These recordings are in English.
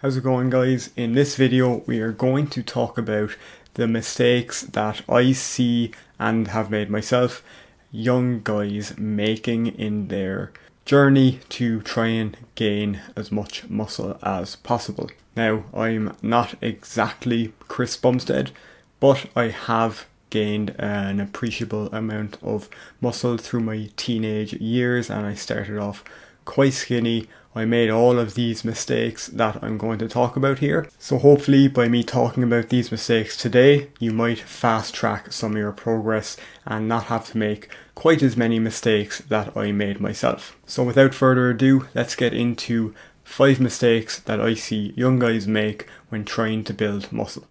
How's it going, guys? In this video we are going to talk about the mistakes that I see and have made myself, young guys making in their journey to try and gain as much muscle as possible. Now, I'm not exactly Chris Bumstead, but I have gained an appreciable amount of muscle through my teenage years, and I started off quite skinny. I made all of these mistakes that I'm going to talk about here. So hopefully by me talking about these mistakes today, you might fast track some of your progress and not have to make quite as many mistakes that I made myself. So without further ado, let's get into 5 mistakes that I see young guys make when trying to build muscle.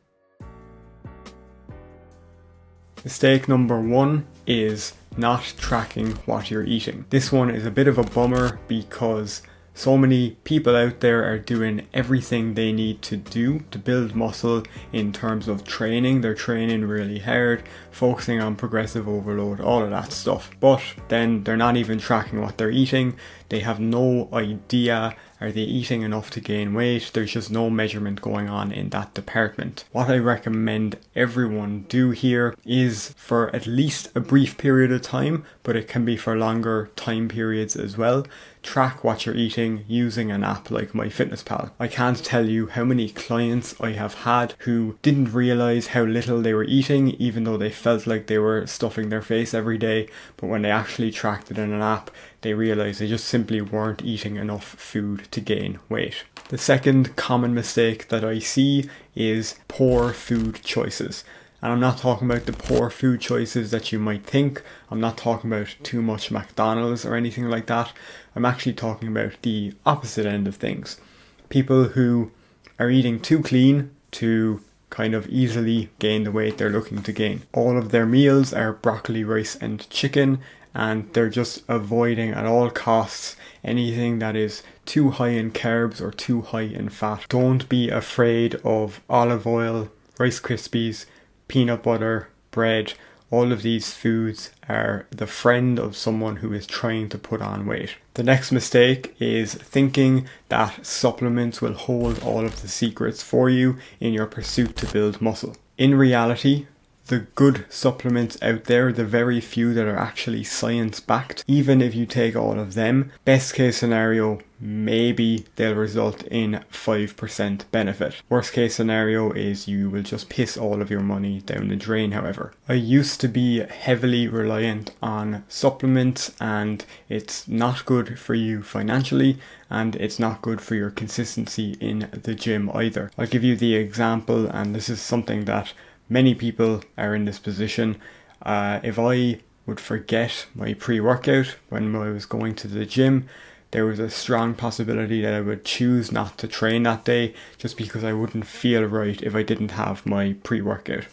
Mistake number 1 is not tracking what you're eating. This one is a bit of a bummer because so many people out there are doing everything they need to do to build muscle in terms of training. They're training really hard, focusing on progressive overload, all of that stuff. But then they're not even tracking what they're eating. They have no idea, are they eating enough to gain weight? There's just no measurement going on in that department. What I recommend everyone do here is, for at least a brief period of time, but it can be for longer time periods as well, track what you're eating using an app like MyFitnessPal. I can't tell you how many clients I have had who didn't realize how little they were eating, even though they felt like they were stuffing their face every day, but when they actually tracked it in an app, they realized they just simply weren't eating enough food to gain weight. The second common mistake that I see is poor food choices. And I'm not talking about the poor food choices that you might think. I'm not talking about too much McDonald's or anything like that. I'm actually talking about the opposite end of things. People who are eating too clean to kind of easily gain the weight they're looking to gain. All of their meals are broccoli, rice and chicken, and they're just avoiding at all costs anything that is too high in carbs or too high in fat. Don't be afraid of olive oil, Rice Krispies, peanut butter, bread. All of these foods are the friend of someone who is trying to put on weight. The next mistake is thinking that supplements will hold all of the secrets for you in your pursuit to build muscle. In reality, the good supplements out there, the very few that are actually science-backed, even if you take all of them, best case scenario, maybe they'll result in 5% benefit. Worst case scenario is you will just piss all of your money down the drain, however. I used to be heavily reliant on supplements, and it's not good for you financially, and it's not good for your consistency in the gym either. I'll give you the example, and this is something that many people are in this position. If I would forget my pre-workout when I was going to the gym, there was a strong possibility that I would choose not to train that day just because I wouldn't feel right if I didn't have my pre-workout.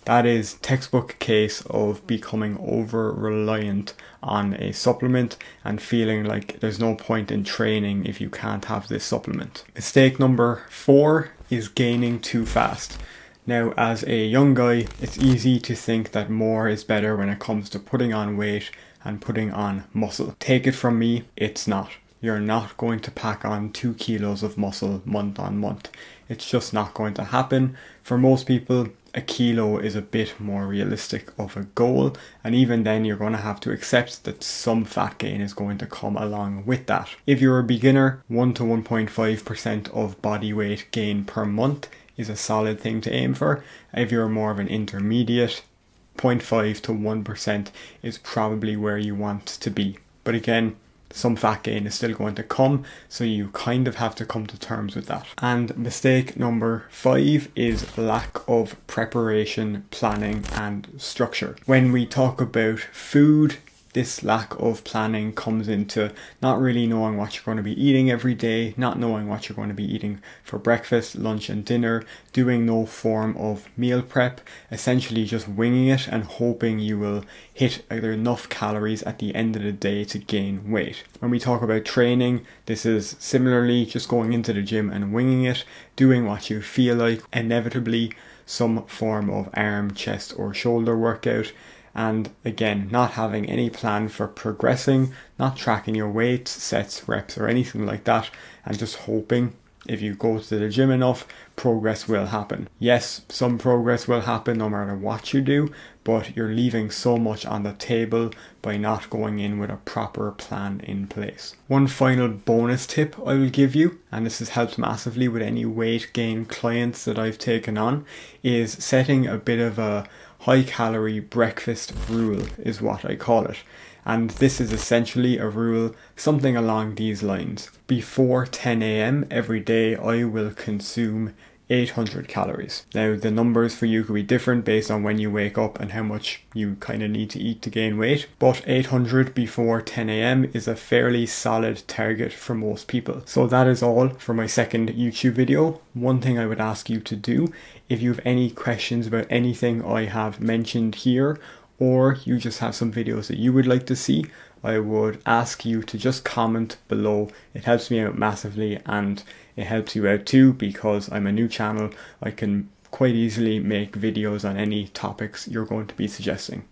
That is textbook case of becoming over-reliant on a supplement and feeling like there's no point in training if you can't have this supplement. Mistake number 4 is gaining too fast. Now, as a young guy, it's easy to think that more is better when it comes to putting on weight and putting on muscle. Take it from me, it's not. You're not going to pack on 2 kilos of muscle month on month. It's just not going to happen. For most people, a kilo is a bit more realistic of a goal, and even then you're going to have to accept that some fat gain is going to come along with that. If you're a beginner, 1 to 1.5% of body weight gain per month is a solid thing to aim for. If you're more of an intermediate, 0.5 to 1% is probably where you want to be. But again, some fat gain is still going to come, so you kind of have to come to terms with that. And mistake number 5 is lack of preparation, planning and structure. When we talk about food, this lack of planning comes into not really knowing what you're going to be eating every day, not knowing what you're going to be eating for breakfast, lunch and dinner, doing no form of meal prep, essentially just winging it and hoping you will hit either enough calories at the end of the day to gain weight. When we talk about training, this is similarly just going into the gym and winging it, doing what you feel like, inevitably some form of arm, chest or shoulder workout. And again, not having any plan for progressing, not tracking your weights, sets, reps or anything like that, and just hoping If you go to the gym enough, progress will happen. Yes, some progress will happen no matter what you do, but you're leaving so much on the table by not going in with a proper plan in place. One final bonus tip I will give you, and this has helped massively with any weight gain clients that I've taken on, is setting a bit of a high calorie breakfast rule is what I call it. And this is essentially a rule, something along these lines. Before 10 a.m. every day, I will consume 800 calories. Now, the numbers for you could be different based on when you wake up and how much you kind of need to eat to gain weight, but 800 before 10 a.m. is a fairly solid target for most people. So that is all for my second YouTube video. One thing I would ask you to do, if you have any questions about anything I have mentioned here, or you just have some videos that you would like to see, I would ask you to just comment below. It helps me out massively, and it helps you out too, because I'm a new channel. I can quite easily make videos on any topics you're going to be suggesting.